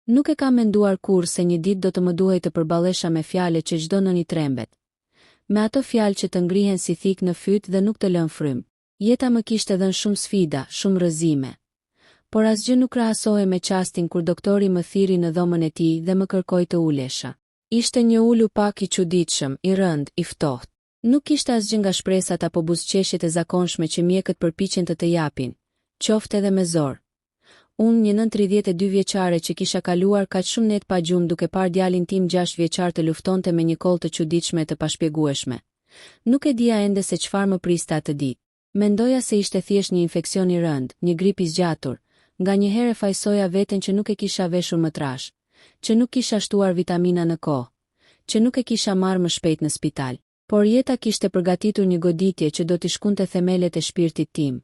Nuk e kam menduar kur se një ditë do të më duhej të përballesha me fjalë që çdo nëni trembet. Me ato fjalë që të ngrihen si thik në fyt dhe nuk të lën frym. Jeta më kishte dhënë shumë sfida, shumë rrëzime. Por asgjë nuk krahasohej me çastin kur doktori më thiri në dhomën e tij dhe më kërkoi të ulesha. Ishte një ulu pak i çuditshëm, i rënd, i ftohtë. Nuk kishte asgjë nga shpresat apo buzëqeshjet e zakonshme që mjekët përpiqen të japin, qoftë edhe me zor. Unë, një 32 vjeçare që kisha kaluar kaq shumë net pa gjumë duke parë djalin tim 6 vjeçar të luftonte me një kollë të çuditshme të pashpjegueshme. Nuk e dija ende se çfarë më priste atë ditë. Mendoja se ishte thjesht një infeksion i rënd, një grip i zgjatur. Nganjëherë fajsoja veten që nuk e kisha veshur më trash, që nuk kisha shtuar vitamina në kohë, që nuk e kisha marrë më shpejt në spital. Por jeta kishte përgatitur një goditje që do t'i shkunte themelet e shpirtit tim.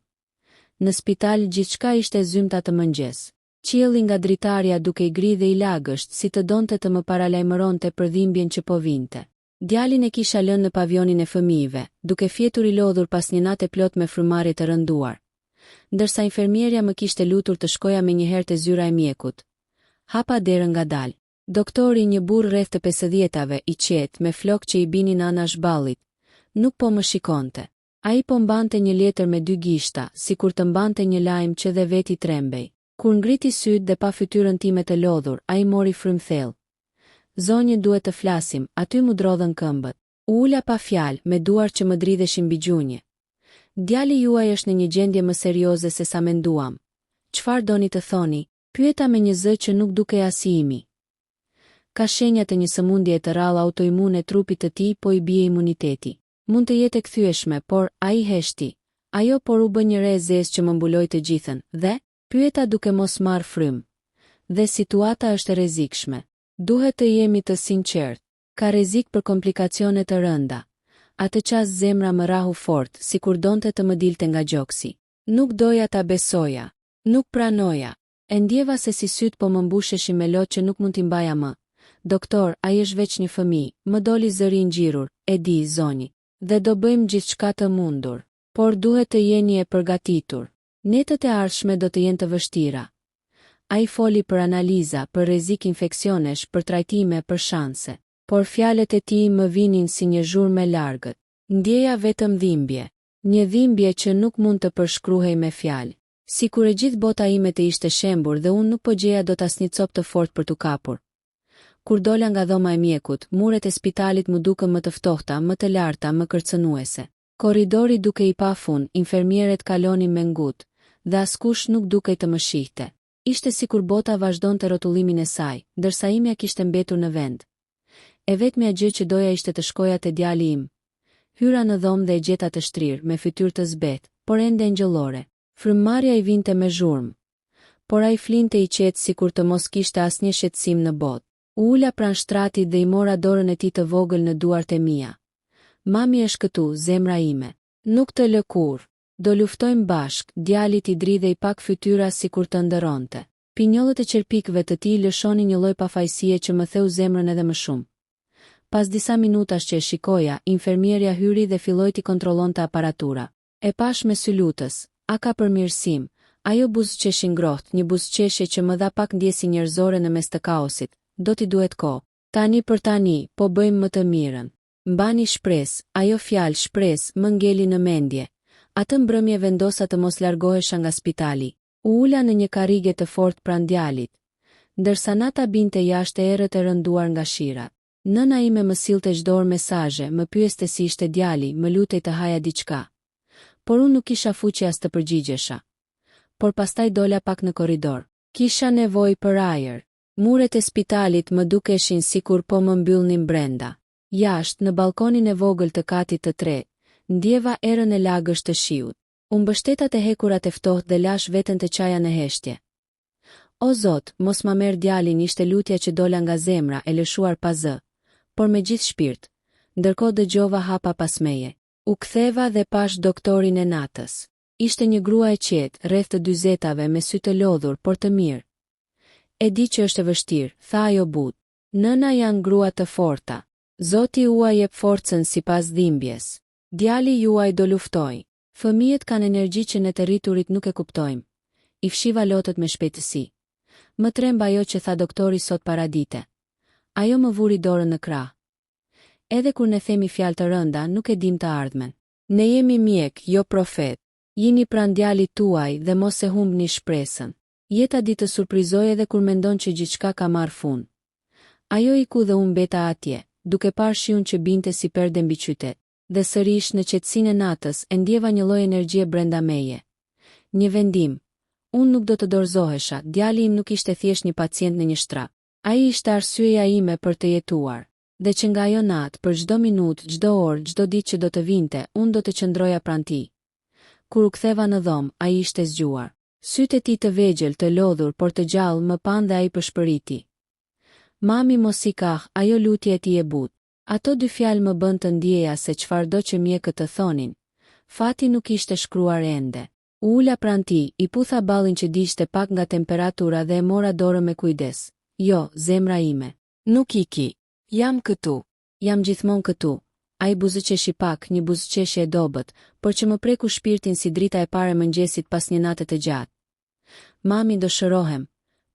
Në spital gjithçka ishte zymta të mëngjes. Qielli nga dritarja duke i gri dhe i lagësht si të donte të më paralajmëronte për dhimbjen që po vinte. Djalin e kisha lënë në pavionin e fëmijëve, duke fjetur i lodhur pas një nate plot me frymarrje të rënduar. Ndërsa infermierja më kishte lutur të shkoja menjëherë te zyra e mjekut. Hapa derën ngadalë. Doktori, një burr rreth të 50-tave, i qetë, me flokë që i binin anash ballit, nuk po më shikonte. Ai po mbante një letër me 2 gishta, sikur të mbante një lajm që dhe veti trembej. Kur ngriti syt dhe pa fytyrën time të lodhur, ai mori frym thellë. Zonjë, duhet të flasim, aty mu drodhën këmbët. U ula pa fjalë, me duar që më dridheshin mbi gjunjë. Djali juaj është në një gjendje më serioze se sa menduam. Çfarë doni të thoni? Pyeta me një zë që nuk dukej as i imi. Ka shenjat e një sëmundje të rrallë autoimune trupit të tij, po i bie imuniteti. Mund të jetë e kthyeshme, por ai heshti. Ajo por u bë një re zezë që më mbuloi të gjithën, dhe pyeta duke mos marrë frym. Dhe situata është e rrezikshme. Duhet të jemi të sinqert. Ka rrezik për komplikacione të rënda. Atë qas zemra më rahu fort, sikur donte të më dilte nga gjoksi. Nuk doja ta besoja. Nuk pranoja. E ndjeva se si syt po më mbusheshin me lot që nuk mund t'i mbaja më. Doktor, ai është veç një fëmijë, më doli zëri i ngjirur, e di, zonjë. Dhe do bëjmë gjithçka të mundur, por duhet të jeni e përgatitur. Netët e ardhshme do të jenë të vështira. Ai foli për analiza, për rrezik infeksionesh, për trajtime, për shanse. Por fjalët e tij më vinin si një zhurmë e largët. Ndjeja vetëm dhimbje. Një dhimbje që nuk mund të përshkruhej me fjalë. Sikur e gjithë bota ime të ishte shembur dhe unë nuk po gjeja dot asnjë copë të fortë për t'u kapur. Kur dola nga dhoma e mjekut, muret e spitalit më dukën më të ftohta, më të larta, më kërcënuese. Korridori duke i pafund, infermieret kalonin me ngut, dhe askush nuk dukej të më shihte. Ishte sikur bota vazhdonte rrotullimin e saj, ndërsa imja kishte mbetur në vend. E vetmja gjë që doja ishte të shkoja te djali im. Hyra në dhomë dhe e gjeta të shtrirë, me fytyrë të zbetë, por ende ngjëllore. Frymmarrja i vinte me zhurmë. Por ai flinte i qetë sikur të mos kishte asnjë shqetësim në botë. U ula pranë shtratit dhe i mora dorën e tij të vogël në duart e mia. Mami është këtu, zemra ime. Nuk të lë kurrë. Do luftojmë bashk, djali i dridhe i pak fytyra sikur të ndëronte. Pinjollët e qerpikëve të tij lëshonin një lloj pafajësie që më theu zemrën edhe më shumë. Pas disa minutash që e shikoja, infermierja hyri dhe filloi t'i kontrollonte aparatura. E pash me sy lutës, a ka përmirësim? Ajo buzëqeshi ngrohtë, një buzëqeshje që më dha pak ndjesi njerëzore në mes të kaosit. Do t'i duhet kohë. Tani për tani, po bëjmë më të mirën. Mbani shpresë, ajo fjalë shpresë më ngeli në mendje. Atë mbrëmje vendosa të mos largohesha nga spitali. U ula në një karrige të fortë pranë djalit. Ndërsa nata binte jashtë erët e rënduar nga shirat. Nëna ime më sillte çdo orë mesazhe, më pyeste si ishte djali, më lutej të haja diçka. Por unë nuk kisha fuqi as të përgjigjesha. Por pastaj dola pak në korridor. Kisha nevojë për ajër. Muret e spitalit më dukeshin sikur po më mbyllnin brenda. Jashtë, në balkonin e vogël të katit të 3, ndjeva erën e lagësht të shiut. U mbështeta te hekurat e ftohtë dhe lash veten te qaja në heshtje. O Zot, mos ma merr djalin, ishte lutja që dola nga zemra, e lëshuar pa zë, por me gjithë shpirt. Ndërkohë dëgjova hapa pas meje. U ktheva dhe pash doktorin e natës. Ishte një grua e qetë, rreth të 40-tave, me sy të lodhur, por të mirë. E di që është e vështirë, tha ajo butë. Nëna janë grua të forta. Zoti juaj jep forcën sipas dhimbjes. Djali juaj do luftoj. Fëmijët kanë energji që ne të rriturit nuk e kuptojmë. I fshiva lotët me shpejtësi. Më tremb ajo që tha doktori sot paradite. Ajo më vuri dorën në krah. Edhe kur ne themi fjalë të rënda, nuk e dim të ardhmen. Ne jemi mjek, jo profet. Jini pranë djalit tuaj dhe mos e humbni shpresën. Jeta di të surprizoj edhe kur mendon që gjithçka ka marrë fund. Ajo iku dhe unë mbeta atje, duke parë shiun që binte si perde mbi qytet. Dhe sërish në qetësinë e natës e ndjeva një lloj energjie brenda meje. Një vendim. Unë nuk do të dorëzohesha, djali im nuk ishte thjesht një pacient në një shtrat. Ai ishte arsyeja ime për të jetuar. Dhe që nga ajo natë, për çdo minutë, çdo orë, çdo ditë që do të vinte, unë do të qëndroja pranë tij. Kur u ktheva në dhomë, ai ishte zgjuar. Sytë e tij të vegjël, të lodhur, por të gjallë, më pan dhe ai përshpëriti. Mami mos i kah, ajo lutje e tij e butë. Ato dy fjalë më bën të ndjeja se çfarëdo që mjekët të thonin. Fati nuk ishte shkruar ende. U ula pranë tij, i putha ballin që diqte pak nga temperatura dhe e mora dorën me kujdes. Jo, zemra ime. Nuk iki. Jam këtu. Jam gjithmonë këtu. Ai buzëqeshi pak, një buzëqeshje e dobët, por që më preku shpirtin si drita e parë e mëngjesit pas një nate të gjatë. Mami, dëshirohem.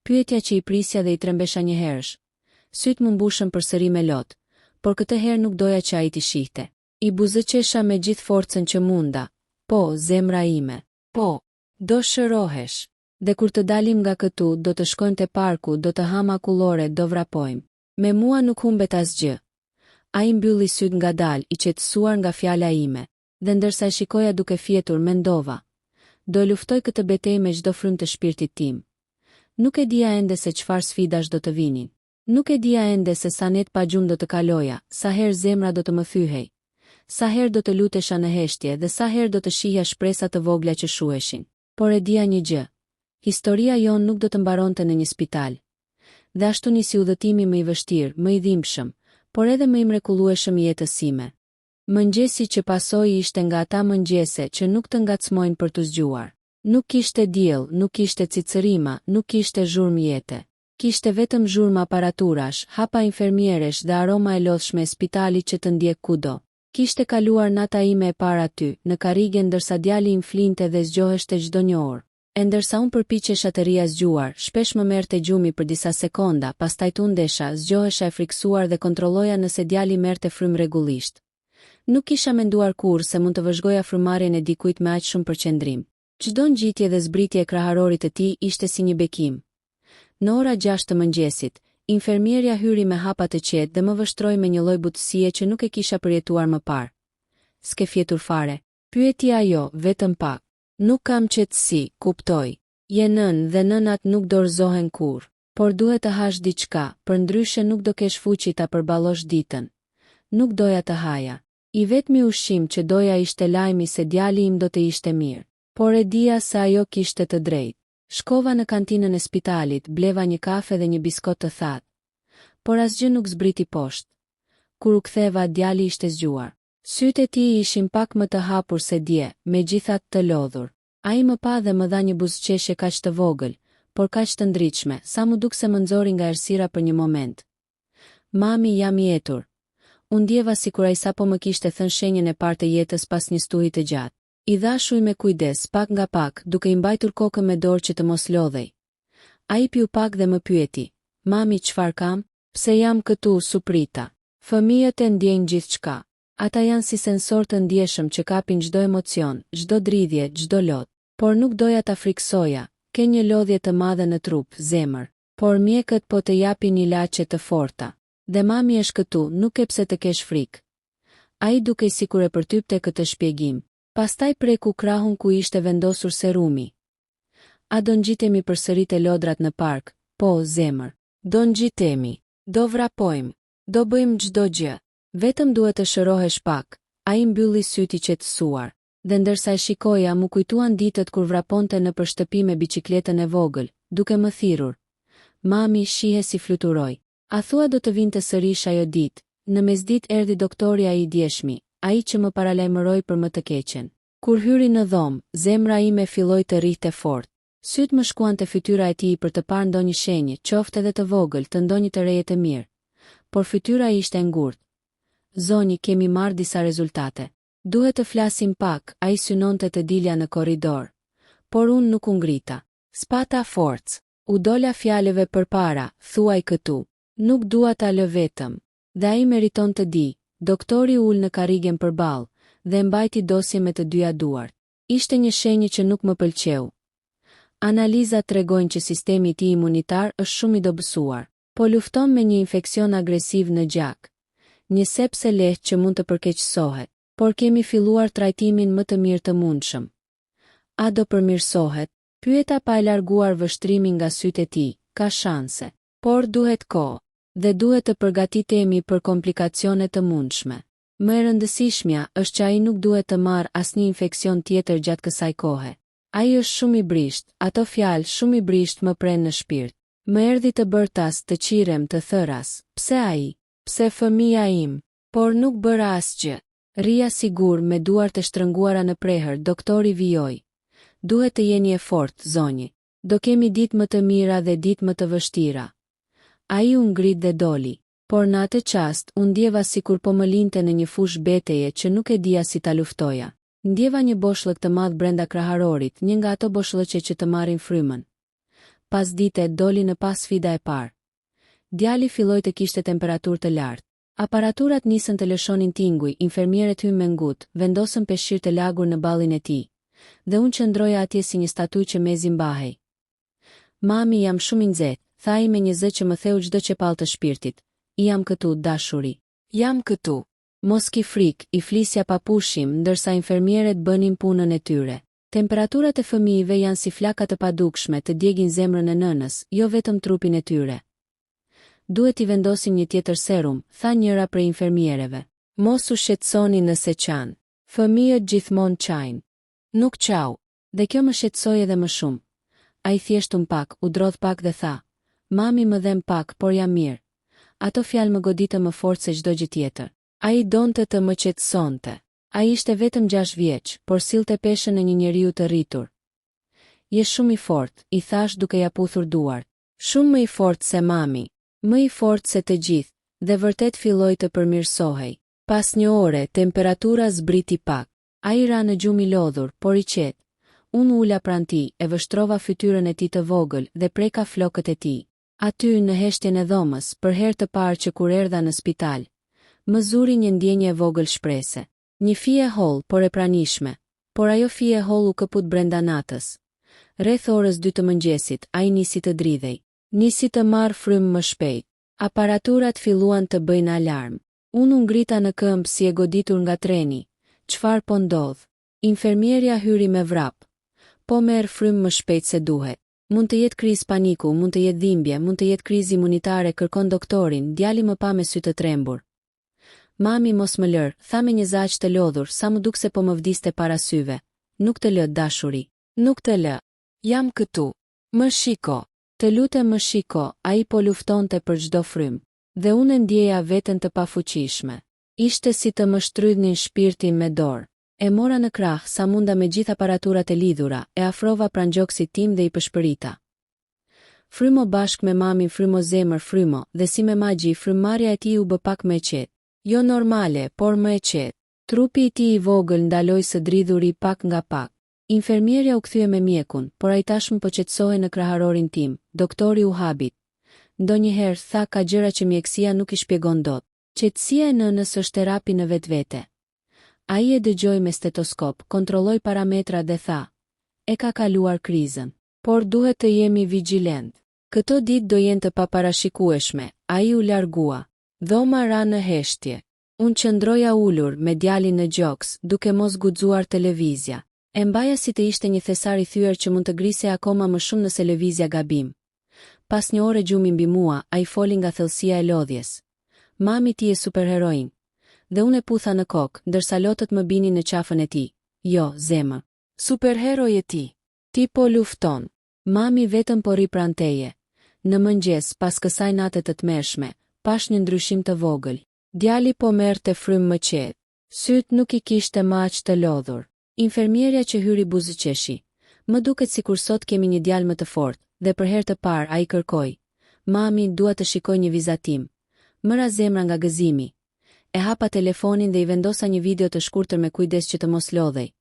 Pyetja që i prisja dhe i trembesha një herësh. Syt më mbushën përsëri me lot, por këtë herë nuk doja që ai t'i shihte. I buzëqesha me gjithë forcën që munda. Po, zemra ime. Po, do shërohesh. Dhe kur të dalim nga këtu, do të shkojmë te parku, do të ham akullore, do vrapojmë. Me mua nuk humbet asgjë. Ai mbylli syt ngadalë, i qetësuar nga fjala ime, dhe ndërsa e shikoja duke fjetur, mendova. Do luftoj këtë betejë me çdo frymë të shpirtit tim. Nuk e dija ende se çfarë sfidash do të vinin. Nuk e dija ende se sa net pa gjumë do të kaloja, sa herë zemra do të më thyhej, sa herë do të lutesha në heshtje dhe sa herë do të shihja shpresa të vogla që shuheshin. Por e dija një gjë. Historia jon nuk do të mbaronte në një spital. Dhe ashtu nisi udhëtimi më i vështirë, më i dhimbshëm, por edhe më i mrekullueshëm i jetës sime. Mëngjesi që pasoi ishte nga ata mëngjese që nuk të ngacmojnë për të zgjuar. Nuk kishte diell, nuk kishte cicërima, nuk kishte zhurmë jete. Kishte vetëm zhurmë aparaturash, hapa infermieresh dhe aroma e lodhshme e spitalit që të ndjek kudo. Kishte kaluar nata ime e para aty, në karrige ndërsa djali im flinte dhe zgjoheshte çdo një orë. E ndërsa unë përpiqesha të rija zgjuar, shpesh më merrte gjumi për disa sekonda, pastaj tundesha, zgjohesha e friksuar dhe kontrolloja nëse djali merrte frymë rregullisht. Nuk kisha menduar kurrë se mund të vëzhgoja frymarrjen e dikujt me aq shumë përqendrim. Çdo ngjitje dhe zbritje e kraharorit të tij ishte si një bekim. Në ora 6 të mëngjesit, infermierja hyri me hapa të qetë dhe më vështroi me një lloj butësie që nuk e kisha përjetuar më parë. "S'ke fjetur fare?" pyeti ajo, vetëm pak. "Nuk kam qetësi, kuptoj. Je nën dhe nënat nuk dorëzohen kurrë, por duhet të hash diçka, përndryshe nuk do kesh fuqi ta përballosh ditën." Nuk doja të haja. I vetmi ushqim që doja ishte lajmi se djali im do të ishte mirë, por e dija se ajo kishte të drejtë. Shkova në kantinën e spitalit, bleva një kafe dhe një biskot të thatë. Por asgjë nuk zbriti poshtë. Kur u ktheva, djali ishte zgjuar. Sytë e tij ishin pak më të hapur se dje, megjithatë të lodhur. Ai më pa dhe më dha një buzëqeshje kaq të vogël, por kaq të ndritshme, sa mu duk se më nxori nga errësira për një moment. "Mami, jam i etur." Unë ndjeva sikur ai sapo më kishte thënë shenjën e parë të jetës pas një stuhi të gjatë. I dhash ujë me kujdes, pak nga pak, duke i mbajtur kokën me dorë që të mos lodhej. Ai piu pak dhe më pyeti, "Mami, çfarë kam? Pse jam këtu, Suprita?" Fëmijët e ndjejnë gjithçka. Ata janë si sensor të ndjeshëm që kapin çdo emocion, çdo dridhje, çdo lot. Por nuk doja ta friksoja, ke një lodhje të madhe në trup, zemër. Por mjekët po të japin ilaçe të forta. Dhe mami është këtu, nuk e pse të kesh frikë. Ai dukej sikur e përtypte këtë shpjegim. Pastaj preku krahun ku ishte vendosur serumi. "A do ngjitemi përsëri te lodrat në park?" "Po, zemër. Do ngjitemi. Do vrapojmë. Do bëjmë çdo gjë. Vetëm duhet të shërohesh pak." Ai mbylli syt i qetësuar. Dhe ndërsa e shikoja, mu kujtuan ditët kur vraponte në shtëpi me biçikletën e vogël, duke më thirrur. Mami shihe si fluturoi. "A thua do të vinte sërish ajo ditë?" Në mesditë erdhi doktori ai i djeshmi, ai që më paralajmëroi për më të keqen. Kur hyri në dhomë, zemra ime filloi të rrihte fort. Syt më shkuan te fytyra e tij për të parë ndonjë shenjë, qoftë edhe të vogël, të ndonjë të reje të mirë. Por fytyra ishte ngurtë. "Zoni, kemi marrë disa rezultate. Duhet të flasim pak." Ai synonte të dilja në korridor. Por unë nuk u ngrita. "Spata forcë." U dola fjalëve përpara, thuaj këtu. Nuk dua ta lë vetëm. Dhe ai meriton të di. Doktori ul në karrigen përballë dhe mbajti dosje me të dyja duart. Ishte një shenjë që nuk më pëlqeu. Analizat tregojnë që sistemi i tij imunitar është shumë i dobësuar, po lufton me një infeksion agresiv në gjak. Një sepse lehtë që mund të përkeqësohet, por kemi filluar trajtimin më të mirë të mundshëm. A do përmirësohet? Pyeta pa e larguar vështrimin nga sytë e tij. Ka shanse, por duhet kohë dhe duhet të përgatitemi për komplikacione të mundshme. Më e rëndësishmja është që ai nuk duhet të marrë asnjë infeksion tjetër gjatë kësaj kohe. Ai është shumë i brisht, ato fjalë shumë i brisht më prenë në shpirt. Më erdhi të bërtas, të qirem, të thëras. Pse ai? Pse fëmia im? Por nuk bëra asgjë. Ria sigur me duart e shtrënguara në prehër, doktori vijoi. Duhet të jeni e fortë, zonjë. Do kemi ditë më të mira dhe ditë më të vështira. Ai u ngrit dhe doli, por në atë çast u ndjeva sikur po më linte në një fushë beteje që nuk e dija si ta luftoja. Ndjeva një boshllëk të madh brenda kraharorit, një nga ato boshllëqe që të marrin frymën. Pas dite doli në pas sfida e parë. Djali filloi të kishte temperaturë të lartë. Aparaturat nisën të lëshonin tinguj, infermierët hyn me ngut, vendosën peshqir të lagur në ballin e tij. Dhe unë qëndroja atje si një statuj që mezi mbahej. Mami, jam shumë i nxehtë, tha ai me një zë që më theu çdo qepall të shpirtit. Jam këtu, dashuri. Jam këtu. Mos ki frikë, i flisja pa pushim, ndërsa infermierët bënin punën e tyre. Temperaturat e fëmijëve janë si flaka të padukshme të djegin zemrën e nënës, jo vetëm trupin e tyre. Duhet i vendosim një tjetër serum, tha njëra prej infermiereve. Mos u shqetësoni nëse qanë. Fëmijët gjithmonë qajnë. Nuk qau. Dhe kjo më shqetësoi edhe më shumë. Ai thjesht pak, u drodh pak dhe tha: "Mami më dhem pak, por jam mirë." Ato fjalë më goditën më fort se çdo gjë tjetër. Ai donte të më qetësonte. Ai ishte vetëm 6 vjeç, por sillte peshën e një njeriu të rritur. Je shumë i fortë, i thash duke ja puthur duart. Shumë më i fortë se mami, më i fortë se të gjithë, dhe vërtet filloi të përmirësohej. Pas një ore, temperatura zbriti pak. Ai ra në gjumë i lodhur, por i qetë. Unë ula pranë tij, e vështrova fytyrën e tij të vogël dhe preka flokët e tij. Aty në heshtjen e dhomës, për herë të parë që kur erdha në spital, më zuri një ndjenjë e vogël shprese. Një fije holl, por e pranishme, por ajo fije holl u këput brenda natës. Rreth orës 2 të mëngjesit, ai nisi të dridhej. Nisi të marr frymë më shpejt. Aparaturat filluan të bëjnë alarm. Unë u ngrita në këmbë si e goditur nga treni. Çfarë po ndodh? Infermierja hyri me vrap. Po merr frymë më shpejt se duhet. Mund të jetë krizë paniku, mund të jetë dhimbje, mund të jetë krizë imunitare, kërkon doktorin. Djali më pa me sy të trembur. Mami mos më lër, tha me një zaq të lodhur, sa më duk se po më vdiste para syve. Nuk të lë, dashuri. Nuk të lë. Jam këtu. Më shiko. Të lutem më shiko, ai po luftonte për çdo frymë. Dhe unë ndjeja veten të pafuqishme. Ishte si të më shtrydhnin shpirtin me dorë. E mora në krah sa munda me gjithë aparaturat e lidhura, e afrova pranë gjoksit tim dhe i pëshpërita. Frymo bashk me mamin, frymo zemër, frymo, dhe si me magji, frymmarrja e tij u bë pak më e qetë. Jo normale, por më e qetë. Trupi i tij i vogël ndaloi së dridhuri pak nga pak. Infermierja u kthye me mjekun, por ai tashmë po qetësohej në kraharorin tim. Doktori u habit. Ndonjëherë tha ka gjëra që mjekësia nuk i shpjegon dot. Qetësia e nënës është terapi në vetvete. Ai e dëgjoi me stetoskop, kontrolloi parametrat dhe tha: "E ka kaluar krizën, por duhet të jemi vigjilent. Këto ditë do jenë të paparashikueshme." Ai u largua. Dhoma ra në heshtje. Unë qëndroja ulur me djalin në gjoks, duke mos guxuar televizja. E mbaja si të ishte një thesar i thyer që mund të grise akoma më shumë nëse lëvizja gabim. Pas një ore gjumi mbi mua, ai foli nga thellësia e lodhjes. Mami ti e superheroin. Dhe unë e putha në kokë, ndërsa lotët më binin në qafën e tij. Jo, zemër. Superheroj e ti. Ti po lufton. Mami vetëm po ri pranë teje. Në mëngjes, pas kësaj nate të tmerrshme, pash një ndryshim të vogël. Djali po merrte frymë më qetë. Syt nuk i kishte më aq të lodhur. Infermierja që hyri buzëqeshi. Më duket sikur sot kemi një djalë më të fortë, dhe për herë të parë ai kërkoi: "Mami, dua të shikoj një vizatim." Mëra zemra nga gëzimi. E hapa telefonin dhe i vendosa një video të shkurtër me kujdes që të mos lodhej.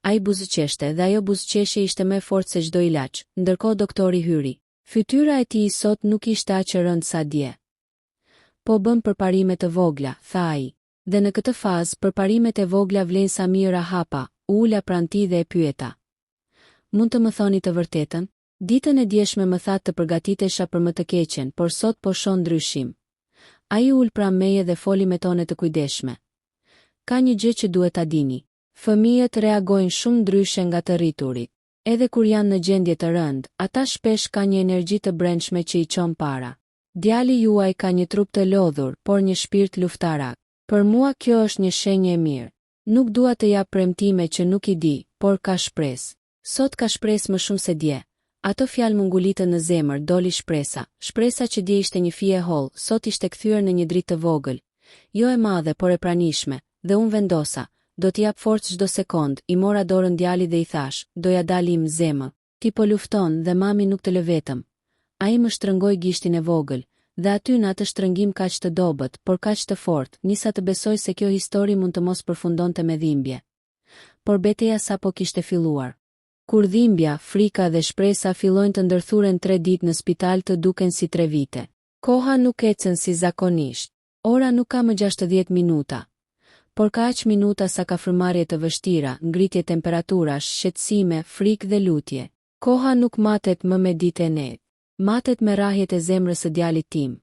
Ai buzëqeshte dhe ajo buzëqeshje ishte më e fortë se çdo ilaç, ndërkohë doktori hyri. Fytyra e tij sot nuk ishte aq e rëndë sa dje. Po bëm përparime të vogla, tha ai. Dhe në këtë fazë përparimet e vogla vlen sa mirë hapa, ula pranë tij dhe e pyeta. Mund të më thoni të vërtetën? Ditën e djeshme më thatë të përgatitesha për më të keqen, por sot po shoh ndryshim. Ai ul pranë meje dhe foli me tone të kujdesshme. Ka një gjë që duhet ta dini. Fëmijët reagojnë shumë ndryshe nga të rriturit. Edhe kur janë në gjendje të rëndë, ata shpesh ka një energji të brendshme që i çon para. Djali juaj ka një trup të lodhur, por një shpirt luftarak. Për mua kjo është një shenjë e mirë. Nuk dua të jap premtime që nuk i di, por ka shpresë. Sot ka shpresë më shumë se dje. Ato fjalë më ngulitën në zemër, doli shpresa. Shpresa që dje ishte një fije holl, sot ishte kthyer në një dritë të vogël. Jo e madhe, por e pranishme, dhe unë vendosa. Do t'i jap forcë çdo sekond, i mora dorën djalit dhe i thash, doja dali im zemë. Ti po lufton dhe mami nuk të lë vetëm. Ai më shtrëngoi gishtin e vogël, dhe aty në atë shtrëngim kaq të dobët, por kaq të fortë, nisa të besoj se kjo histori mund të mos përfundonte me dhimbje. Por betejë sapo kishte filluar. Kur dhimbja, frika dhe shpresa fillojnë të ndërthuren 3 ditë në spital të duken si 3 vite. Koha nuk ecën si zakonisht. Ora nuk ka më 60 minuta. Por ka aq minuta sa ka frymëmarrje të vështira, ngritje temperaturash, shqetësime, frikë dhe lutje. Koha nuk matet më me ditë e netë. Matet me rrahjet e zemrës së djalit tim.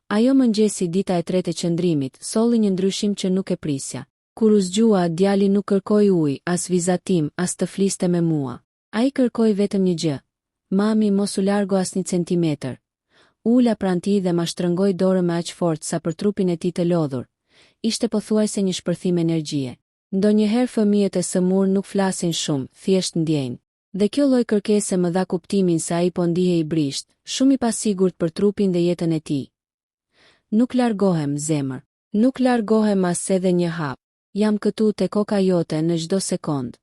Ajo mëngjesi dita e 3 e qëndrimit, solli një ndryshim që nuk e prisja. Kur u zgjua, djali nuk kërkoi ujë, as vizatim, as të fliste me mua. Ai kërkoi vetëm një gjë. Mami, mos u largo as një centimetër. Ula pranë tij dhe ma shtrëngoi dorën me aq fortë sa për trupin e tij të lodhur. Ishte pothuajse një shpërthim energjie. Ndonjëherë fëmijët e sëmur nuk flasin shumë, thjesht ndjejnë. Dhe kjo lloj kërkese më dha kuptimin se ai po ndihej i brisht, shumë i pasigurt për trupin dhe jetën e tij. Nuk largohem, zemër. Nuk largohem as edhe një hap. Jam këtu te koka jote në çdo sekond.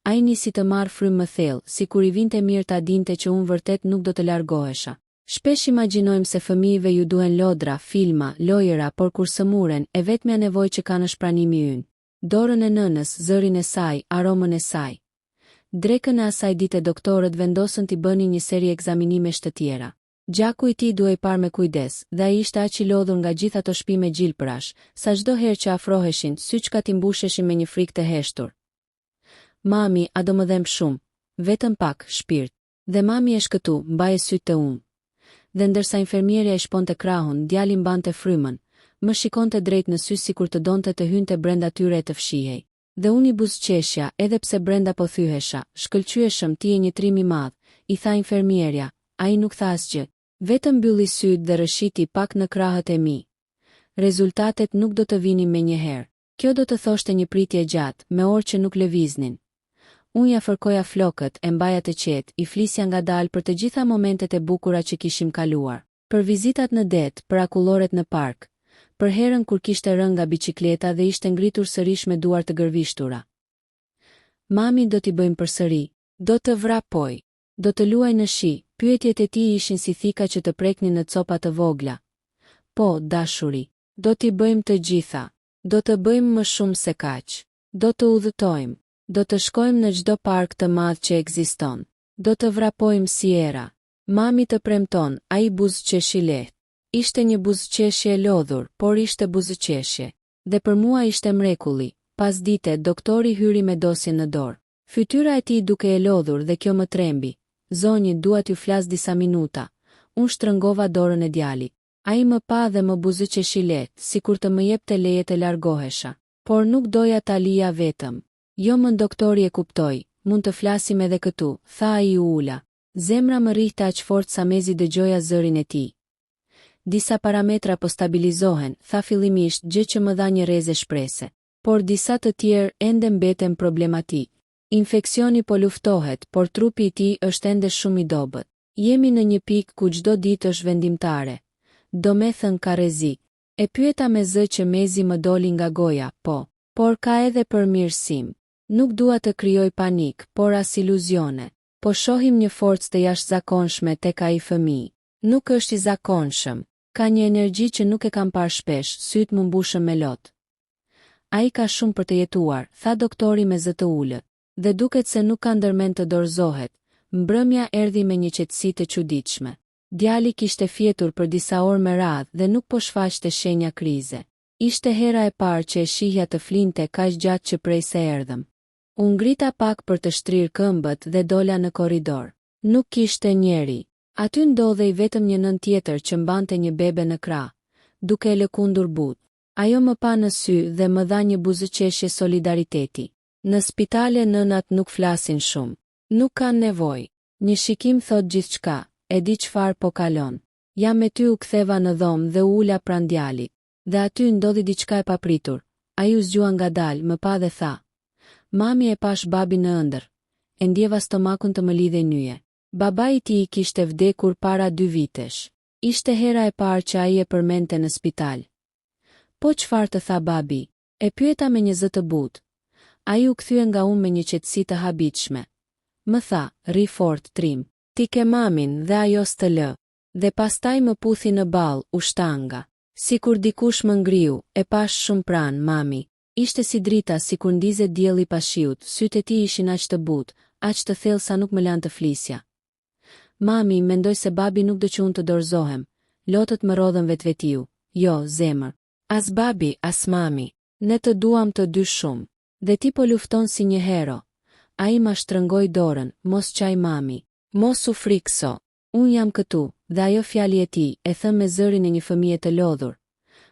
Ai nisi të marr frymë më thellë, sikur i vinte mirë ta dinte që unë vërtet nuk do të largohesha. Shpesh imagjinojmë se fëmijëve ju duhen lodra, filma, lojëra, por kur sëmuren, e vetmja nevojë që kanë është pranimi ynë. Dorën e nënës, zërin e saj, aromën e saj. Drekën e asaj dite doktorët vendosën t'i bënin një seri ekzaminimesh të tjera. Gjaku i tij duhej parë me kujdes, dhe ai ishte aq i lodhur nga gjithë ato shtëpi me gjilpërash, sa çdo herë që afroheshin, syçkat i mbusheshin me një frikë të heshtur. Mami, a do më dhem shumë? Vetëm pak, shpirt. Dhe mami është këtu, mbaje sytë të unë. Dhe ndërsa infermierja i shponte krahun, djali mbante frymën, më shikonte drejt në sy sikur të donte të hynte brenda tyre e të fshihej. Dhe unë i buzëqeshja, edhe pse brenda po thyhesha, shkëlqyeshëm ti e një trim i madh, i tha infermierja, ai nuk tha asgjë. Vetëm mbylli sytë dhe rëshiti pak në krahët e mi. Rezultatet nuk do të vinin me njëherë. Kjo do të thoshte një pritje gjatë, me orë që nuk lëviznin. Unë ja fërkoja flokët, e mbaja të qetë, i flisja ngadalë për të gjitha momentet e bukura që kishim kaluar. Për vizitat në det, për akulloret në park, për herën kur kishte rënë nga bicikleta dhe ishte ngritur sërish me duar të gërvishtura. Mami, do t'i bëjmë përsëri, do të vrapoj, do të luaj në shi. Pyetjet e tij ishin si thika që të preknin në copa të vogla. Po, dashuri, do t'i bëjmë të gjitha. Do të bëjmë më shumë se kaq. Do të udhëtojmë. Do të shkojmë në çdo park të madh që ekziston. Do të vrapojmë si era. Mami të premton, ai buzëqeshi lehtë. Ishte një buzëqeshje e lodhur, por ishte buzëqeshje. Dhe për mua ishte mrekulli. Pas dite, doktori hyri me dosjen në dorë. Fytyra e tij duke e lodhur dhe kjo më trembi. Zonji, dua t'ju flas disa minuta. Unë shtrëngova dorën e djalit. Ai më pa dhe më buzëqeshi lehtë, sikur të më jepte leje të largohesha. Por nuk doja ta lija vetëm. Jo më doktori e kuptoi, mund të flasim edhe këtu, tha ai u ula. Zemra më rrihte aq fort sa mezi dëgjoja zërin e tij. Disa parametra po stabilizohen, tha fillimisht, gjë që më dha një rrezë shprese. Por disa të tjerë ende mbeten problematik. Infeksioni po luftohet, por trupi i tij është ende shumë i dobët. Jemi në një pikë ku çdo ditë është vendimtare. Do me thënë ka rrezik. E pyeta me zë që mezi më doli nga goja, por ka edhe përmirësim. Nuk dua të krijoj panik, por as iluzione. Po shohim një forcë të jashtëzakonshme tek ai fëmijë. Nuk është i zakonshëm. Ka një energji që nuk e kam parë shpesh, syt më mbushën me lot. Ai ka shumë për të jetuar, tha doktori me zë të ulët. Dhe duket se nuk ka ndërmend të dorëzohet, Mbrëmja erdhi me një qetësi të çuditshme. Djali kishte fjetur për disa orë me radhë dhe nuk po shfaqte shenja krize. Ishte hera e parë që e shihja të flinte kaq gjatë që prej se erdhëm. U ngrita pak për të shtrirë këmbët dhe dola në korridor. Nuk kishte njeri. Aty ndodhej vetëm një nën tjetër që mbante një bebe në krah, duke e lëkundur butë. Ajo më pa në sy dhe më dha një buzëqeshje solidariteti. Në spitale nënat nuk flasin shumë. Nuk kanë nevojë. Një shikim thot gjithçka, e di çfarë po kalon. Jam me ty, u ktheva në dhomë dhe u ula pranë djalit. Dhe aty ndodhi diçka e papritur. Ai u zgjua ngadalë, më pa dhe tha: "Mami, e pash babin në ëndër." E ndjeva stomakun të më lidhej nyje. Babai i tij kishte vdekur para 2 vitesh. Ishte hera e parë që ai e përmendte në spital. Po çfarë të tha babi? E pyeta me një zë të butë. Ai u kthye nga unë me një qetësi të habitshme. Më tha: "Ri fort, Trim. Ti ke mamin dhe ajo s'të lë." Dhe pastaj më puthi në ball, u shtanga. Sikur dikush më ngriu, e pash shumë pranë, mami. Ishte si drita, sikur ndizet dielli pas shiut, sytë e tij ishin aq të butë, aq të thellë sa nuk më lan të flisja. Mami, mendoj se babi nuk do që unë të dorëzohem. Lotët më rodhën vetvetiu. Jo, zemër. As babi, as mami. Ne të duam të dy shumë. Dhe ti po lufton si një hero. Ai ma shtrëngoi dorën, mos qaj mami. Mos u frikso. Unë jam këtu, dhe ajo fjali e tij, e thëm me zërin e një fëmije të lodhur.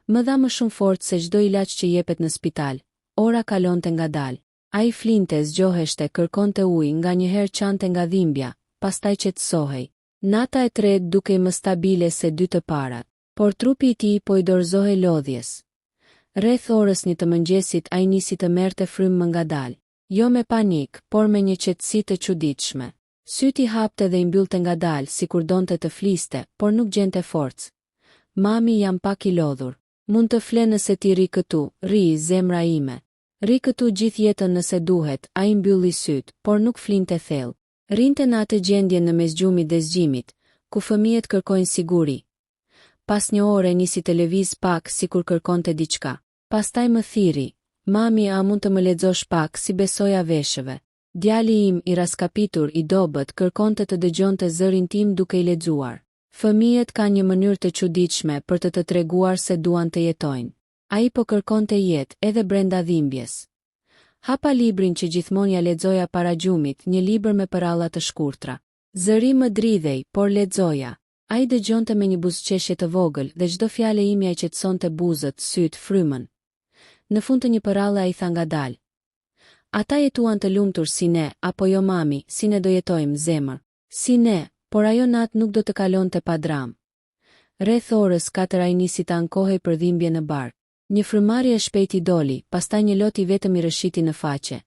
Më dha më shumë fort se çdo ilaç që jepet në spital. Ora kalonte ngadalë. Ai flinte, zgjoheshte, kërkonte ujë, nganjëherë qante nga dhimbja, pastaj qetësohej. Nata e tretë dukej më stabile se 2 të parat, por trupi i tij po i dorëzohej lodhjes. Rreth orës 1 të mëngjesit ai nisi të merrte frymë më ngadalë. Jo me panik, por me një qetësi të çuditshme. Syti hapte dhe i mbyllte ngadalë, sikur donte të fliste, por nuk gjente forcë. Mami, jam pak i lodhur. Mund të fle nëse ti ri këtu, ri, zemra ime. Ri këtu gjithë jetën nëse duhet, ai mbylli syt, por nuk flinte thellë. Rinte në atë gjendje në mes gjumit dhe zgjimit, ku fëmijët kërkojnë siguri. Pas një ore nisi të lëviz pak, sikur kërkonte diçka. Pastaj më thiri: "Mami, a mund të më lexosh pak?" Si besoja veshëve. Djali im, i raskapitur, i dobët, kërkonte të dëgjonte zërin tim duke i lexuar. Fëmijët kanë një mënyrë të çuditshme për të treguar se duan të jetojnë. Ai po kërkonte jetë, edhe brenda dhimbjes. Hapa librin që gjithmonë ja lexoja para gjumit, një libër me përalla të shkurtra. Zëri më dridhej, por lexoja. Ai dëgjonte me një buzëqeshje të vogël dhe çdo fjalë ime ai qetësonte buzët, syt, frymën. Në fund të një përralle ai tha ngadalë: "Ata jetuan të lumtur si ne, apo jo mami, si ne do jetojmë, zemër? Si ne, por ajo natë nuk do të kalonte pa dram." Rreth orës 4 ai nisi të ankohej për dhimbje në bark. Një frymarrje e shpejti doli, pastaj një lot i vetëm i rëshiti në faqe.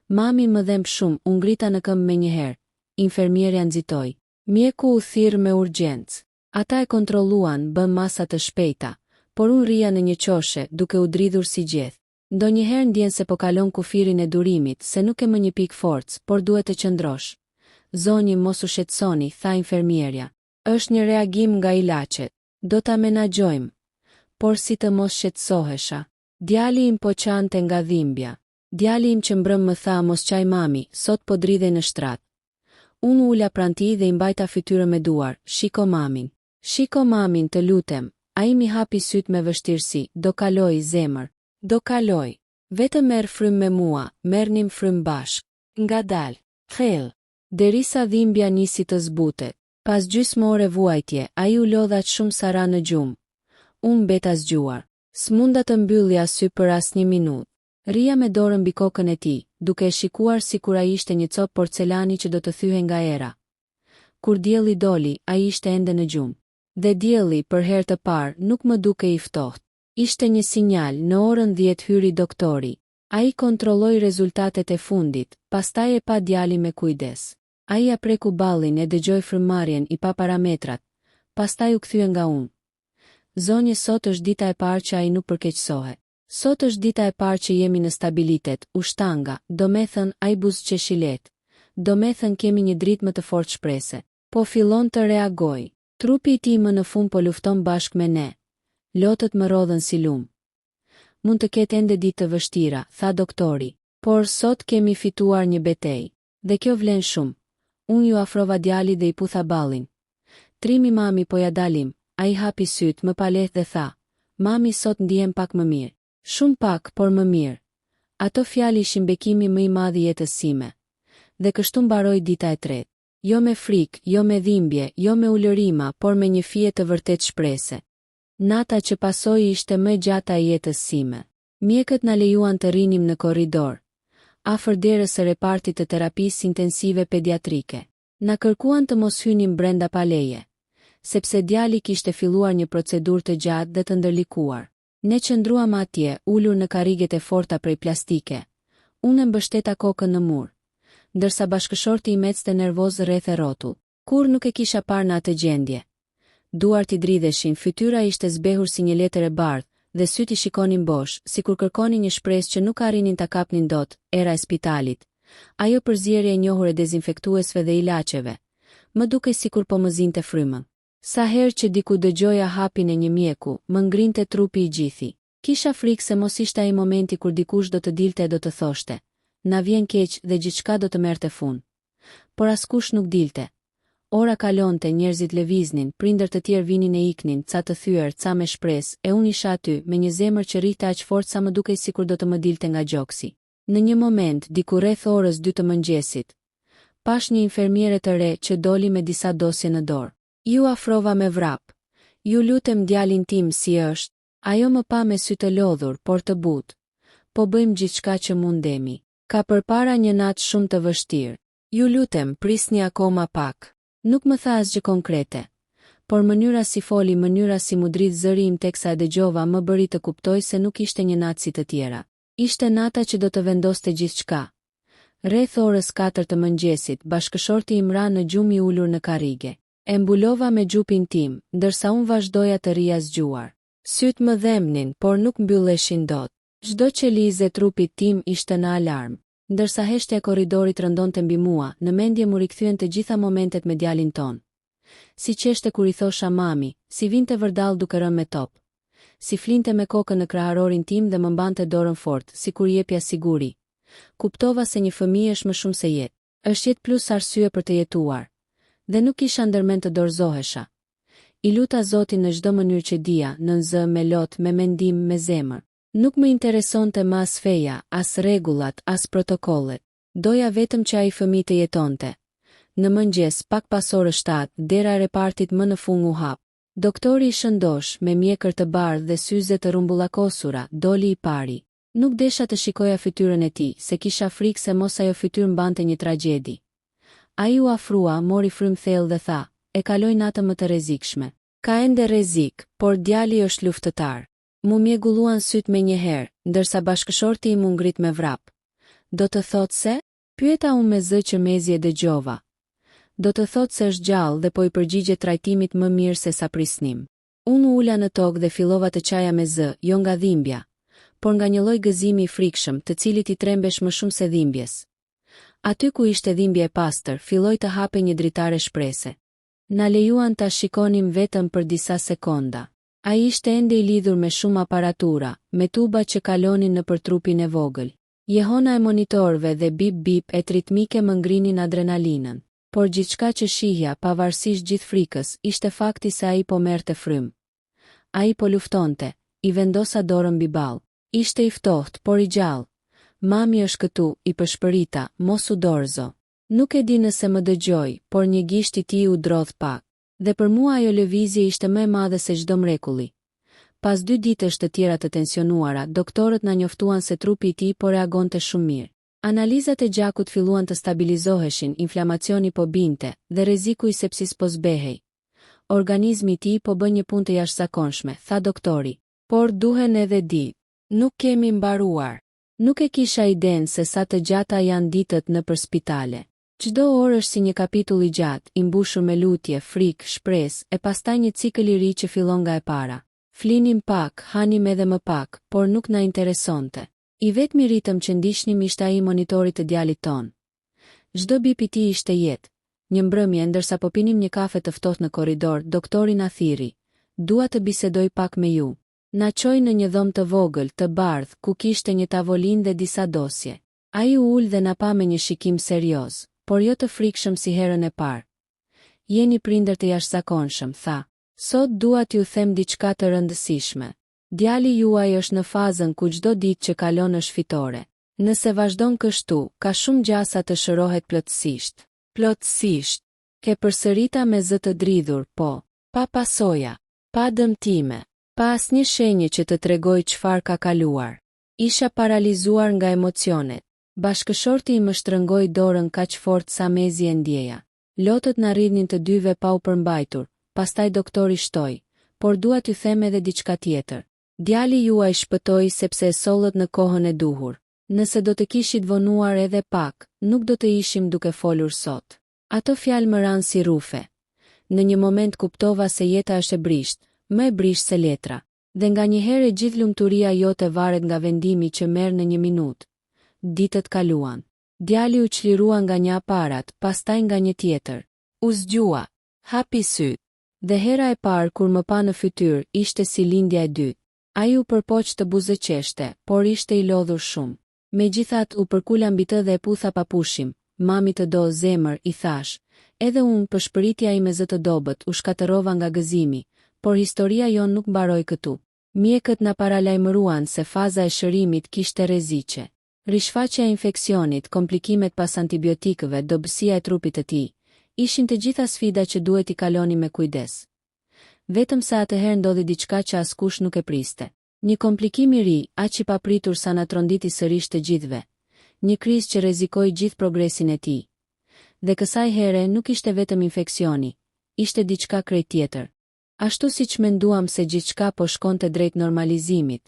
Mami më dhemb shumë, u ngrita në këmbë menjëherë. Infermierja nxitoi. Mjeku u thirr me urgjencë. Ata e kontrolluan, bën masa të shpejta, por unë rria në një qoshe, duke u dridhur si gjeth. Ndonjëherë ndjen se po kalon kufirin e durimit, se nuk e më një pikë forcë, por duhet të qëndrosh. Zoni, mos u shqetësoni, tha infermierja. Është një reagim nga ilaçet. Do ta menaxhojmë. Por si të mos shqetësohesha. Djali im po qante nga dhimbja. Djali im që mbrëm më tha: "Mos qaj mami, sot po dridhej në shtrat." Unë ula pranë tij dhe i mbajta fytyrën me duar. "Shiko mamin. Shiko mamin, të lutem." Ai mi hapi syt me vështirësi. "Do kaloj, zemër. Do kaloj. Vetëm merr frymë me mua, merrnim frymë bashk. Ngadalë. Thellë." Derisa dhimbja nisi të zbutet. Pas gjysmë ore vuajtje, ai u lodha shumë sa ra në gjumë. Unë mbeta zgjuar. S'munda të mbyllja sy për asnjë minutë. Ria me dorën mbi kokën e tij, duke e shikuar sikur ai ishte një copë porcelani që do të thyhej nga era. Kur dielli doli, ai ishte ende në gjumë. Dhe dielli, për herë të parë, nuk më duke i ftohtë. Ishte një sinjal. Në orën 10 hyri doktori. Ai kontrolloi rezultatet e fundit, pastaj e pa djalin me kujdes. Ai ja preku ballin, e dëgjoi frymëmarrjen, i pa parametrat, pastaj u kthye nga unë. "Zonje, sot është dita e parë që ai nuk përkeqësohet. Sot është dita e parë që jemi në stabilitet." U shtanga, do me thënë ai buzëqeshilet. Do me thënë kemi një dritë më të fortë shprese. Po fillon të reagoj. Trupi i tij më në fund po lufton bashkë me ne. Lotët më rodhën si lum. "Mund të ketë ende ditë të vështira," tha doktori. "Por sot kemi fituar një betejë. Dhe kjo vlen shumë. Unë ju afrova djalit dhe i putha ballin. Trimi mami po ja dalim, a I hapi syt më pa lehtë dhe tha, mami sot ndihem pak më mirë. Shumë pak, por më mirë. Ato fjalë ishin bekimi më I madh I jetës sime. Dhe kështu mbaroi dita e tretë. Jo me frikë, jo me dhimbje, jo me ulërima, por me një fije të vërtet shprese. Nata që pasoi ishte më e gjata e jetës sime. Mjekët na lejuan të rinim në korridor, afër derës së repartit të terapisë intensive pediatrike. Na kërkuan të mos hynim brenda pa leje, sepse djali kishte filluar një procedurë të gjatë dhe të ndërlikuar. Ne qëndruam atje, ulur në karriget e forta prej plastike. Unë mbështeta kokën në mur, ndërsa bashkëshorti I ecte nervoz rreth e rrotull. Kur nuk e kisha parë në atë gjendje. Duart I dridheshin, fytyra ishte zbehur si një letër e bardhë, dhe syt I shikonin bosh, sikur kërkonin një shpresë që nuk arrinin ta kapnin dot. Era e spitalit. Ajo përzierje e njohur e dezinfektuesve dhe ilaçeve. Më dukej sikur po më zinte frymën. Sa herë që diku dëgjoja hapin e një mjeku, më ngrinte trupi I gjithi. Kisha frikë se mos ishte ai momenti kur dikush do të dilte e do të thoshte, na vjen keq dhe gjithçka do të merrte fund. Por askush nuk dilte. Ora kalonte, njerëzit lëviznin, prindër të tjerë vinin e iknin, ca të thyer, ca me shpresë, e unë isha aty, me një zemër që rrihte aq fort sa më dukej sikur do të më dilte nga gjoksi. Në një moment, diku rreth orës 2 të mëngjesit, pash një infermiere të re që doli me disa dosje në dorë. Ju afrova me vrap. Ju lutem djalin tim si është. Ajo më pa me sy të lodhur, por të butë. Po bëjmë gjithçka që mundemi. Ka përpara një natë shumë të vështirë. Ju lutem, prisni akoma pak. Nuk më tha asgjë konkrete, por mënyra si foli, mënyra si mudrit zëri im teksa e dëgjova më bëri të kuptoj se nuk ishte një natë si të tjera. Ishte nata që do të vendoste gjithçka. Rreth orës 4 të mëngjesit, bashkëshorti im ra në gjumë I ulur në karrige. E mbulova me gjupin tim, ndërsa unë vazhdoja të rija zgjuar. Syt më dhemnin, por nuk mbylleshin dot. Çdo qelizë e trupit tim ishte në alarm. Ndërsa heshtja e korridorit rëndonte mbi mua, në mendje mu rikthyen të gjitha momentet me djalin ton. Si qeshte kur I thosha mami, si vinte vërdall duke rënë me top. Si flinte me kokën në kraharorin tim dhe më mbante dorën fort, sikur jepja siguri. Kuptova se një fëmijë është më shumë se jetë. Është jetë plus arsye për të jetuar. Dhe nuk kisha ndërmend të dorëzohesha. I luta Zotin në çdo mënyrë që dija, në zë, me lot, me mendim, me zemër. Nuk më interesonte më as feja, as rregullat, as protokollet. Doja vetëm që ai fëmijë të jetonte. Në mëngjes, pak pas orës 7, dera e repartit më në fund u hap. Doktori I shëndosh, me mjekër të bardhë dhe syze të rumbullakosura, doli I pari. Nuk desha të shikoja fytyrën e tij, se kisha frikë se mos ajo fytyrë mbante një tragjedi. Ai u afrua, mori frymë thellë dhe tha, e kaloj natën më të rrezikshme. Ka ende rrezik, por djali është luftëtar. Mu mjegulluan syt me një herë, ndërsa bashkëshorti im u ngrit me vrap. Do të thotë se? Pyeta unë me zë qërmezje dëgjova. Do të thotë se është gjallë dhe po I përgjigje trajtimit më mirë se sa prisnim. Unë ula në tokë dhe fillova të qaja me zë, jo nga dhimbja, por nga një lloj gëzimi I frikshëm, të cilit I trembesh më shumë se dhimbjes. Aty ku ishte dhimbje e pastër, filloi të hape një dritare shprese. Na lejuan ta shikonim vetëm për disa sekonda. Ai ishte ende I lidhur me shumë aparatura, me tuba që kalonin nëpër trupin e vogël. Jehona e monitorëve dhe bip-bip e ritmike më ngrinin adrenalinën. Por gjithçka që shihja, pavarësisht gjithë frikës, ishte fakti se ai po merrte frymë. Ai po luftonte, I vendosa dorën mbi ball. Ishte I ftohtë, por I gjallë. Mami është këtu, I përshpërita, mos u dorëzo. Nuk e di nëse më dëgjoi, por një gisht I tij u drodh pak. Dhe për mua ajo lëvizje ishte më e madhe se çdo mrekulli. Pas 2 ditësh të tjera të tensionuara, doktorët na njoftuan se trupi I tij po reagonte shumë mirë. Analizat e gjakut filluan të stabilizoheshin, inflamacioni po binte, dhe rreziku I sepsis po zbehej. Organizmi I tij po bën një punë të jashtëzakonshme, tha doktori. Por duhen edhe ditë. Nuk kemi mbaruar. Nuk e kisha iden se sa të gjata janë ditët nëpër spitale. Çdo orë është si një kapitull I gjatë, I mbushur me lutje, frikë, shpresë, e pastaj një cikël I ri që fillon nga e para. Flinim pak, hanim edhe më pak, por nuk na interesonte. I vetmi ritëm që ndiqnim ishte ai I monitorit të djalit ton. Çdo bip I tij ishte jetë. Një mbrëmje, ndërsa po pinim një kafe të ftohtë në korridor, doktori na thiri. Dua të bisedoj pak me ju. Na çoi në një dhomë të vogël, të bardhë, ku kishte një tavolinë dhe disa dosje. Ai u ul dhe na pa me një shikim serioz. por jo të frikshëm si herën e parë. Jeni prindër të jashtëzakonshëm, tha. Sot dua t'ju them diçka të rëndësishme. Djali juaj është në fazën ku çdo ditë që kalon është fitore. Nëse vazhdon kështu, ka shumë gjasa të shërohet plotësisht. Plotësisht. Ke përsërita me zë të dridhur, po. Pa pasoja. Pa dëmtime. Pa asnjë shenjë që të tregoj çfarë ka kaluar. Isha paralizuar nga emocionet. Bashkëshorti i më shtrëngoi dorën kaq fort sa mezi e ndjeja. Lotët na rridnin të dyve pa u përmbajtur, pastaj doktori shtoi, por dua t'ju them edhe diçka tjetër. Djali juaj shpëtoi sepse e sollët në kohën e duhur. Nëse do të kishit vonuar edhe pak, nuk do të ishim duke folur sot. Ato fjalë më ranë si rufe. Në një moment kuptova se jeta është e brisht, më e brisht se letra, dhe nganjëherë gjithë lumturia jote varet nga vendimi që merr në një minutë. Ditët kaluan. Djali u çlirua nga një aparat, pastaj nga një tjetër. U zgjua, hapi syt. Dhe hera e parë kur më pa në fytyrë, ishte si lindja e dytë. Ai u përpoq të buzëqeshte, por ishte i lodhur shumë. Megjithatë u përkula mbi të dhe e putha papushim. Mami të do zemër, i thash. Edhe unë për shpëritja ime zë të dobët u shkatërova nga gëzimi, por historia jon nuk mbaroi këtu. Mjekët na paralajmëruan se faza e shërimit kishte rreziqe. Rishfaqja e infeksionit, komplikimet pas antibiotikëve, dobësia e trupit të tij, ishin të gjitha sfida që duhet i kaloni me kujdes. Vetëm sa atëherë ndodhi diçka që askush nuk e priste. Një komplikim i ri, aq i papritur sa na tronditi sërish të gjithëve. Një krizë që rrezikoi gjithë progresin e tij. Dhe kësaj here nuk ishte vetëm infeksioni, ishte diçka krejt tjetër. Ashtu siç menduam se gjithçka po shkonte drejt normalizimit,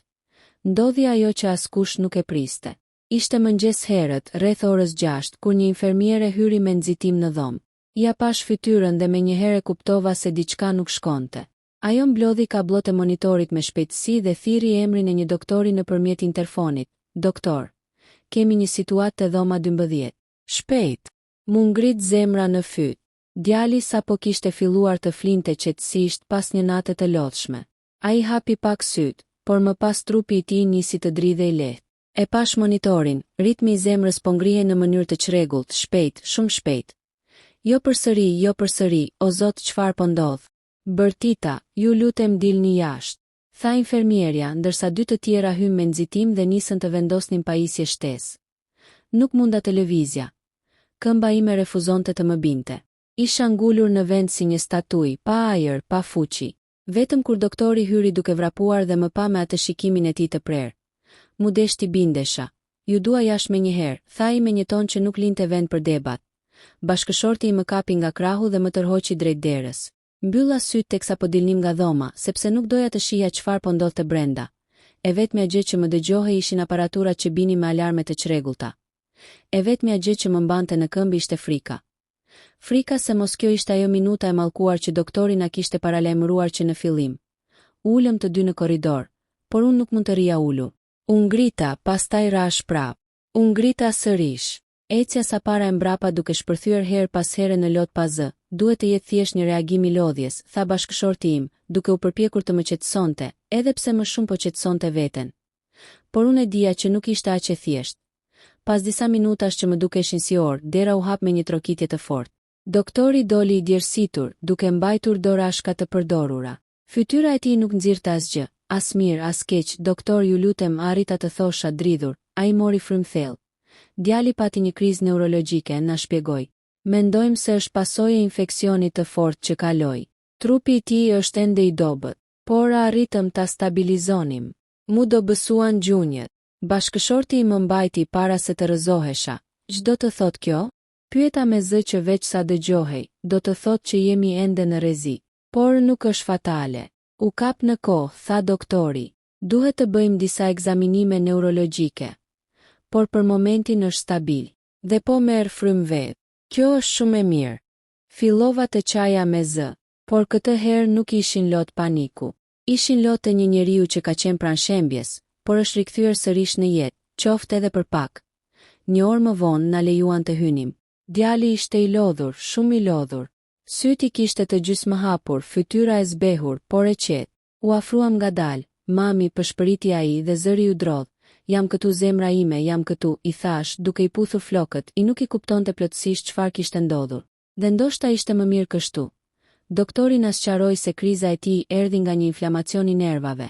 ndodhi ajo që askush nuk e priste. Ishte mëngjes herët, rreth orës 6, kur një infermiere hyri me nxitim në dhomë. Ja pash fytyrën dhe menjëherë kuptova se diçka nuk shkonte. Ajo mblodhi kablot e monitorit me shpejtësi dhe thiri emrin e një doktori nëpërmjet interfonit. Doktor, kemi një situatë te dhoma 12. Shpejt. Mu ngrit zemra në fyt. Djali sapo kishte filluar të flinte qetësisht pas një nate të lodhshme. Ai hapi pak syt, por më pas trupi i tij nisi të dridhej lehtë. E pash monitorin, ritmi i zemrës po ngrihej në mënyrë të çrregullt, shpejt, shumë shpejt. Jo përsëri, o Zot, çfarë po ndodh? Bërtita, ju lutem dilni jashtë, tha infermierja, ndërsa dy të tjera hyn me nxitim dhe nisën të vendosnin pajisje shtesë. Nuk munda të lëvizja. Këmba ime refuzonte të më binte. Isha ngulur në vend si një statuj, pa ajër, pa fuqi. Vetëm kur doktori hyri duke vrapuar dhe më pa me atë shikimin e tij të prerë. Mu deshti bindesha. Ju dua jashtë menjëherë, tha ai me një ton që nuk linte vend për debat. Bashkëshorti i më kapi nga krahu dhe më tërhoqi drejt derës. Mbylla syt teksa po dilnim nga dhoma, sepse nuk doja të shija çfarë po ndodhte brenda. E vetmja gjë që më dëgjohej ishin aparaturat që binin me alarme të çrregullta. E vetmja gjë që më mbante në këmbë ishte frika. Frika se mos kjo ishte ajo minuta e mallkuar që doktori na kishte paralajmëruar që në fillim. Ulëm të dy në korridor, por unë nuk mund të rija ulur. Unë ngrita, pastaj rash prap. Unë ngrita sërish. Ecja sa para e mbrapa duke shpërthyer herë pas here në lot pa zë. Duhet të jetë thjesht një reagim i lodhjes, tha bashkëshorti im, duke u përpjekur të më qetësonte, edhe pse më shumë po qetësonte veten. Por unë e dija që nuk ishte aq e thjesht. Pas disa minutash që më dukeshin si orë, dera u hap me një trokitje të fortë. Doktori doli i djersitur, duke mbajtur dorashka të përdorura. Fytyra e tij nuk nxirrte asgjë, as mirë as keq. Doktor, ju lutem, arrita të thosha dridhur. Ai mori frymthell. Djali pati një krizë neurologjike, na shpjegoi. Mendojmë se është pasojë e infeksionit të fortë që kaloi. Trupi i tij është ende i dobët, por arritëm ta stabilizonim. Mu do bësuan gjunjët. Bashkëshorti i më mbajti para se të rrëzohesha. Ç'do të thot kjo? Pyeta me zë që veç sa dëgjohej, do të thot që jemi ende në rrezik. Por nuk është fatale. U kap në kohë, tha doktori. Duhet të bëjmë disa ekzaminime neurologjike. Por për momentin është stabil. Dhe po merr frymë vetë. Kjo është shumë e mirë. Fillova të qaja me zë, por këtë herë nuk ishin lot paniku. Ishin lot e një njeriu që ka qenë pranë shembjes, por është rikthyer sërish në jetë, qoftë edhe për pak. Një orë më vonë na lejuan të hynim. Djali ishte i lodhur, shumë i lodhur. Syti kishte të gjysmë hapur, fytyra e zbehur, por e qetë. U afruam ngadalë, mami, përshpëriti ai dhe zëri u drodh. Jam këtu zemra ime, jam këtu, i thash, duke i puthur flokët, i nuk i kuptonte plotësisht çfarë kishte ndodhur. Dhe ndoshta ishte më mirë kështu. Doktori na sqaroi se kriza e tij erdhi nga një inflamacion i nervave,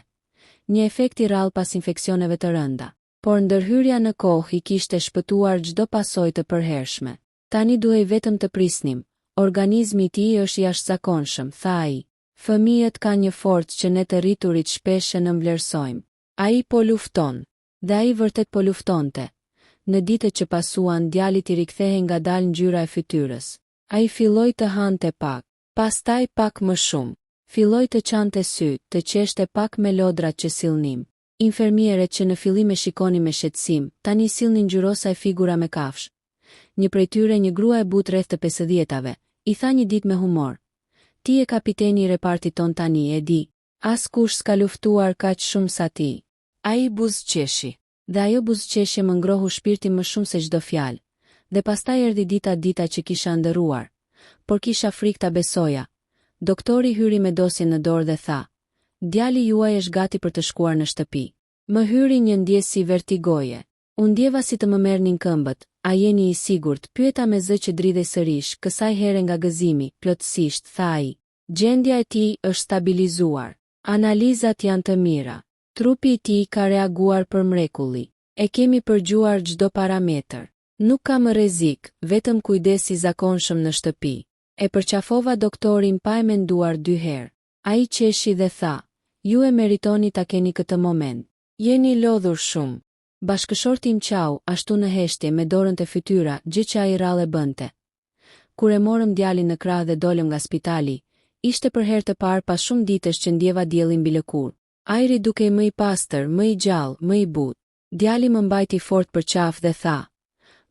një efekt i rrallë pas infeksioneve të rënda. Por ndërhyrja në kohë i kishte shpëtuar çdo pasojë të përhershme. Tani duhej vetëm të prisnim. Organizmi i tij është i jashtëzakonshëm, tha ai. Fëmijët kanë një forcë që ne të rriturit shpesh e nënvlerësojmë. Ai po lufton. Dhe ai vërtet po luftonte. Në ditët që pasuan, djalit i rikthehej ngadalë ngjyra e fytyrës. Ai filloi të hante pak, pastaj pak më shumë. Filloi të çante sy, të qeshte pak me lodrat që sillnim. Infermieret që në fillim e shikonin me shqetësim, tani sillnin ngjyrosa e figura me kafsh. Një prej tyre, një grua e butë rreth të 50-tave, i tha një ditë me humor: "Ti je kapiteni i repartit ton tani, e di. Askush s'ka luftuar kaq shumë sa ti." Ai buzëqeshi. Dhe ajo buzëqeshje më ngrohu shpirtin më shumë se çdo fjalë. Dhe pastaj erdhi dita që kisha ndëruar, por kisha frikë ta besoja. Doktori hyri me dosjen në dorë dhe tha: "Djali juaj është gati për të shkuar në shtëpi." Më hyri një ndjesë vertigoje. Unë ndjeva si të më merrnin këmbët. "A jeni i sigurt?" pyeta me zë që dridhej sërish, kësaj here nga gëzimi. "Plotësisht," tha ai. "Gjendja e tij është stabilizuar. Analizat janë të mira. Trupi i tij ka reaguar për mrekulli. E kemi përgjuar çdo parametër. Nuk ka më rrezik, vetëm kujdes i zakonshëm në shtëpi." E përqafova doktorin pa e menduar 2 herë. Ai qeshi dhe tha: "Ju e meritoni ta keni këtë moment. Jeni lodhur shumë." Bashkëshorti im qau, ashtu në heshtje me dorën te fytyra, gjë që ai rrallë bënte. Kur e morëm djalin në krah dhe dolëm nga spitali, ishte për herë të parë pas shumë ditësh që ndjeva diellin mbi lëkurë. Ajri dukej më i pastër, më i gjallë, më i butë. Djali më mbajti fort për qafë dhe tha: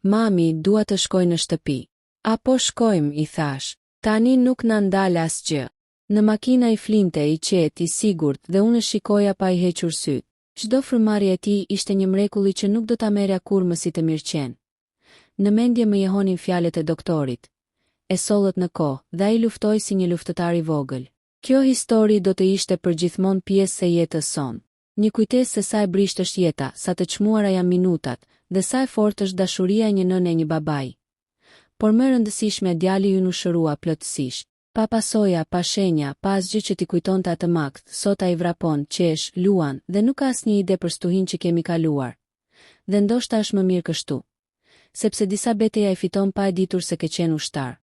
"Mami, dua të shkoj në shtëpi." "Apo shkojmë," i thash. "Tani nuk na ndal asgjë." Në makina i flinte, i qetë, i sigurt, dhe unë shikoja pa i hequr syt. Çdo frymëmarrje e tij ishte një mrekulli që nuk do ta merrja kurrë më si të mirëqen. Në mendje më jehonin fjalët e doktorit. E sollët në kohë, dhe ai luftoi si një luftëtar i vogël. Kjo histori do të ishte përgjithmonë pjesë e jetës son. Një kujtesë se sa e brisht është jeta, sa të çmuara janë minutat, dhe sa e fortë është dashuria e një nëne e një babai. Por më rëndësishme, djali ju u shërua plotësisht. Pa pasoja, pa shenja, pa asgjë që t'i kujtonte atë makt, sot ai vrapon, qesh, luan, dhe nuk ka asnjë ide për stuhin që kemi kaluar. Dhe ndoshta është më mirë kështu. Sepse disa betejë ai fiton pa e ditur se ke qenë ushtar.